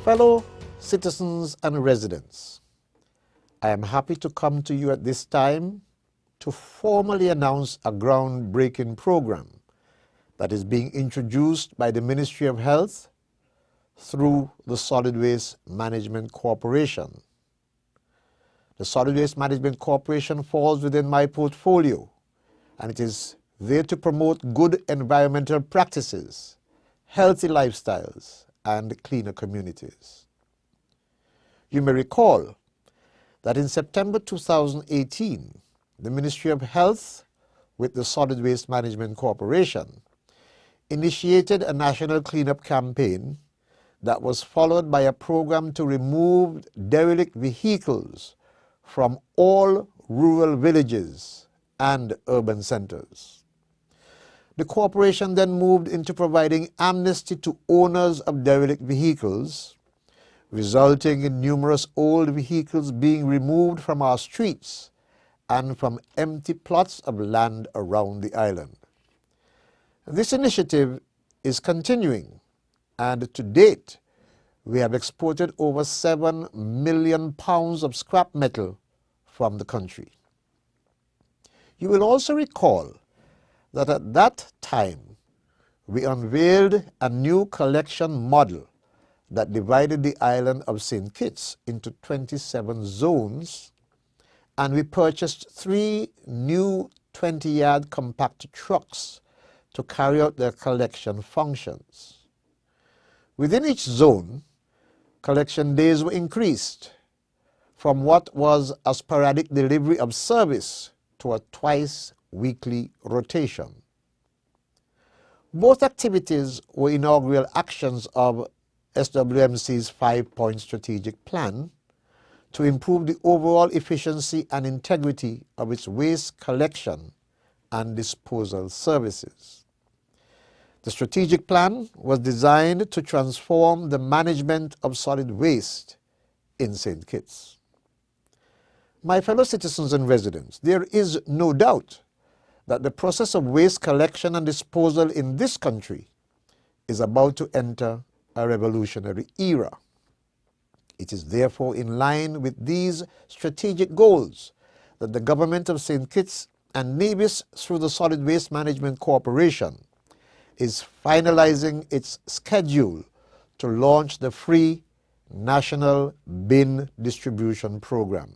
Fellow citizens and residents, I am happy to come to you at this time to formally announce a groundbreaking program that is being introduced by the Ministry of Health through the Solid Waste Management Corporation. The Solid Waste Management Corporation falls within my portfolio, and it is there to promote good environmental practices, healthy lifestyles, and cleaner communities. You may recall that in September 2018, the Ministry of Health, with the Solid Waste Management Corporation, initiated a national cleanup campaign that was followed by a program to remove derelict vehicles from all rural villages and urban centers. The corporation then moved into providing amnesty to owners of derelict vehicles, resulting in numerous old vehicles being removed from our streets and from empty plots of land around the island. This initiative is continuing, and to date, we have exported over 7 million pounds of scrap metal from the country. You will also recall that at that time, we unveiled a new collection model that divided the island of St. Kitts into 27 zones, and we purchased 3 new 20-yard compact trucks to carry out their collection functions. Within each zone, collection days were increased from what was a sporadic delivery of service to a twice-weekly rotation. Both activities were inaugural actions of SWMC's 5-point strategic plan to improve the overall efficiency and integrity of its waste collection and disposal services. The strategic plan was designed to transform the management of solid waste in St. Kitts. My fellow citizens and residents, there is no doubt that the process of waste collection and disposal in this country is about to enter a revolutionary era. It is therefore in line with these strategic goals that the government of St. Kitts and Nevis, through the Solid Waste Management Corporation, is finalizing its schedule to launch the free national bin distribution program.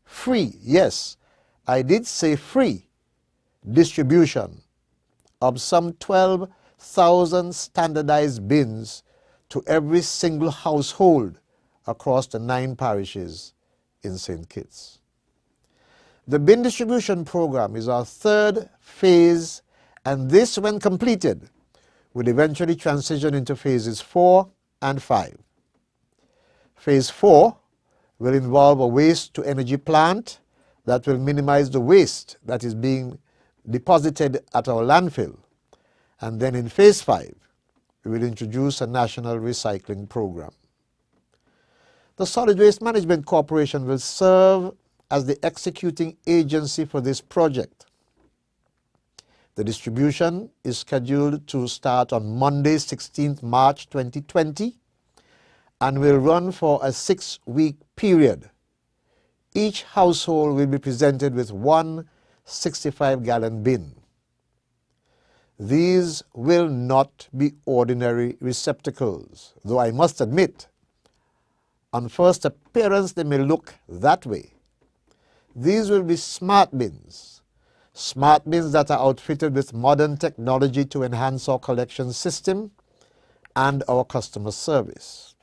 Free, yes, I did say free distribution of some 12,000 standardized bins to every single household across the 9 parishes in St. Kitts. The bin distribution program is our 3rd phase, and this, when completed, will eventually transition into phases 4 and 5. Phase 4 will involve a waste-to-energy plant that will minimize the waste that is being deposited at our landfill. And then in phase 5, we will introduce a national recycling program. The Solid Waste Management Corporation will serve as the executing agency for this project. The distribution is scheduled to start on Monday, 16th March 2020, and will run for a 6-week period. Each household will be presented with 1 65-gallon bin. These will not be ordinary receptacles, though I must admit, on first appearance they may look that way. These will be smart bins that are outfitted with modern technology to enhance our collection system and our customer service.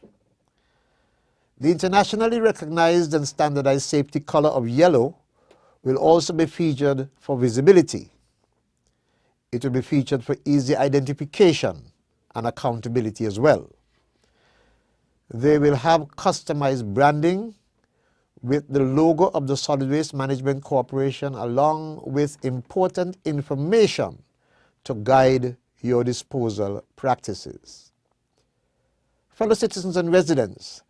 The internationally recognized and standardized safety color of yellow will also be featured for visibility. It will be featured for easy identification and accountability as well. They will have customized branding with the logo of the Solid Waste Management Corporation, along with important information to guide your disposal practices. Fellow citizens and residents,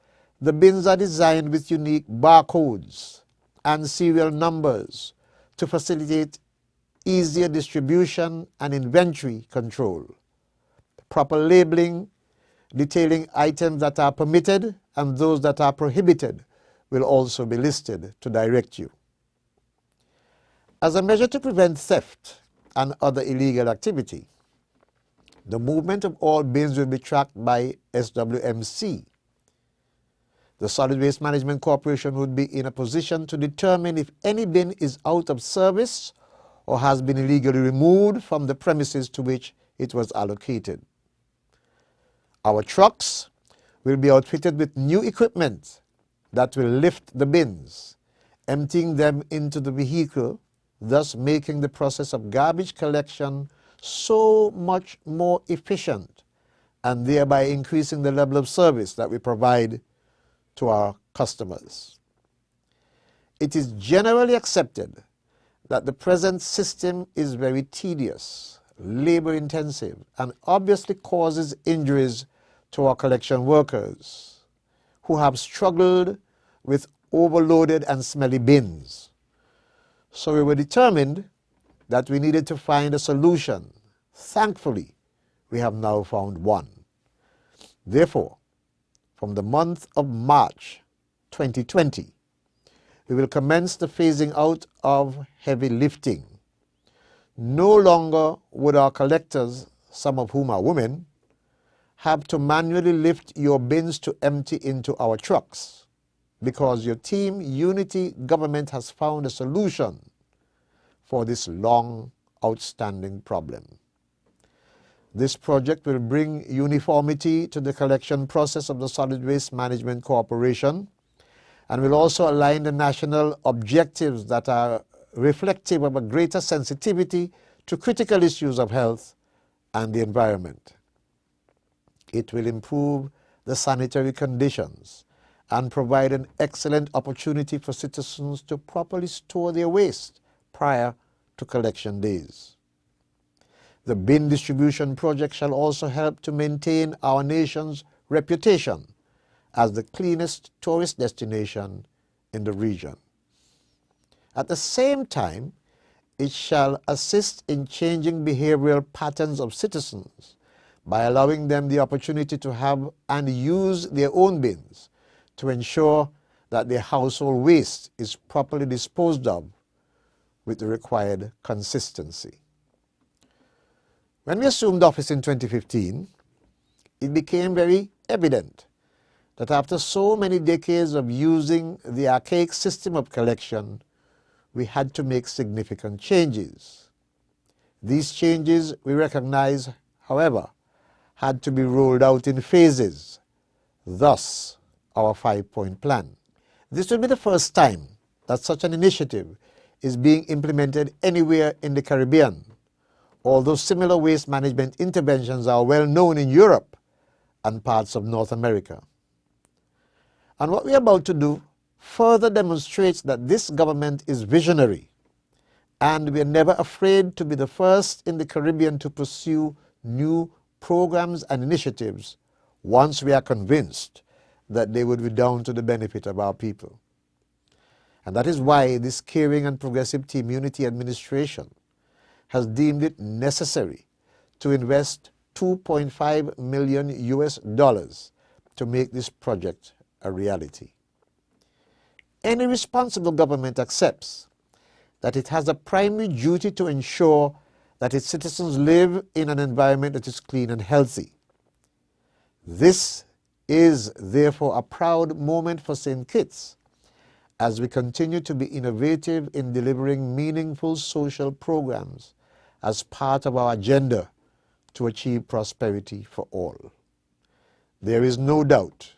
the bins are designed with unique barcodes and serial numbers to facilitate easier distribution and inventory control. Proper labeling detailing items that are permitted and those that are prohibited will also be listed to direct you. As a measure to prevent theft and other illegal activity, the movement of all bins will be tracked by SWMC. The Solid Waste Management Corporation would be in a position to determine if any bin is out of service or has been illegally removed from the premises to which it was allocated. Our trucks will be outfitted with new equipment that will lift the bins, emptying them into the vehicle, thus making the process of garbage collection so much more efficient and thereby increasing the level of service that we provide to our customers. It is generally accepted that the present system is very tedious, labor-intensive, and obviously causes injuries to our collection workers who have struggled with overloaded and smelly bins. So we were determined that we needed to find a solution. Thankfully, we have now found one. Therefore, from the month of March 2020, we will commence the phasing out of heavy lifting. No longer would our collectors, some of whom are women, have to manually lift your bins to empty into our trucks, because your Team Unity government has found a solution for this long outstanding problem. This project will bring uniformity to the collection process of the Solid Waste Management Corporation and will also align the national objectives that are reflective of a greater sensitivity to critical issues of health and the environment. It will improve the sanitary conditions and provide an excellent opportunity for citizens to properly store their waste prior to collection days. The bin distribution project shall also help to maintain our nation's reputation as the cleanest tourist destination in the region. At the same time, it shall assist in changing behavioral patterns of citizens by allowing them the opportunity to have and use their own bins to ensure that their household waste is properly disposed of with the required consistency. When we assumed office in 2015, it became very evident that after so many decades of using the archaic system of collection, we had to make significant changes. These changes, we recognize, however, had to be rolled out in phases, thus our 5-point plan. This will be the first time that such an initiative is being implemented anywhere in the Caribbean, although similar waste management interventions are well known in Europe and parts of North America. And what we are about to do further demonstrates that this government is visionary, and we are never afraid to be the first in the Caribbean to pursue new programs and initiatives once we are convinced that they would redound to the benefit of our people. And that is why this caring and progressive Team Unity administration has deemed it necessary to invest $2.5 million to make this project a reality. Any responsible government accepts that it has a primary duty to ensure that its citizens live in an environment that is clean and healthy. This is therefore a proud moment for St. Kitts as we continue to be innovative in delivering meaningful social programs as part of our agenda to achieve prosperity for all. There is no doubt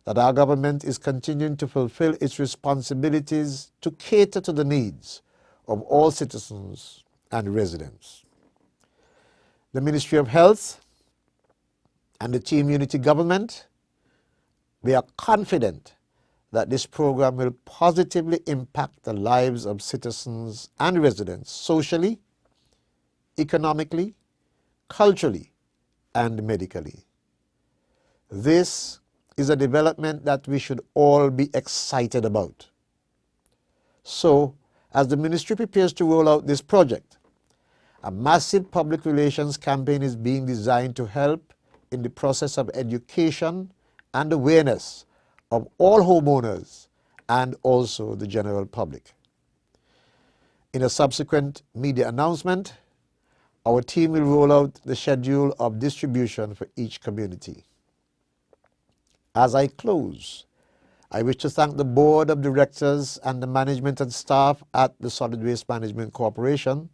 that our government is continuing to fulfill its responsibilities to cater to the needs of all citizens and residents. The Ministry of Health and the Team Unity government, we are confident that this program will positively impact the lives of citizens and residents socially, economically, culturally, and medically. This is a development that we should all be excited about. So, as the ministry prepares to roll out this project, a massive public relations campaign is being designed to help in the process of education and awareness of all homeowners and also the general public. In a subsequent media announcement, our team will roll out the schedule of distribution for each community. As I close, I wish to thank the Board of Directors and the management and staff at the Solid Waste Management Corporation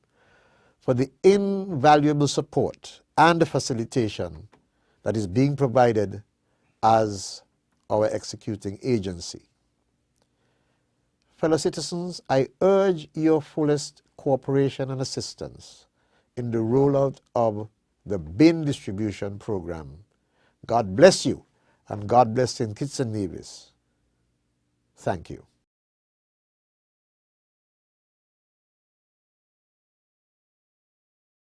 for the invaluable support and the facilitation that is being provided as our executing agency. Fellow citizens, I urge your fullest cooperation and assistance in the rollout of the bin distribution program. God bless you, and God bless St. Kitts and Nevis. Thank you.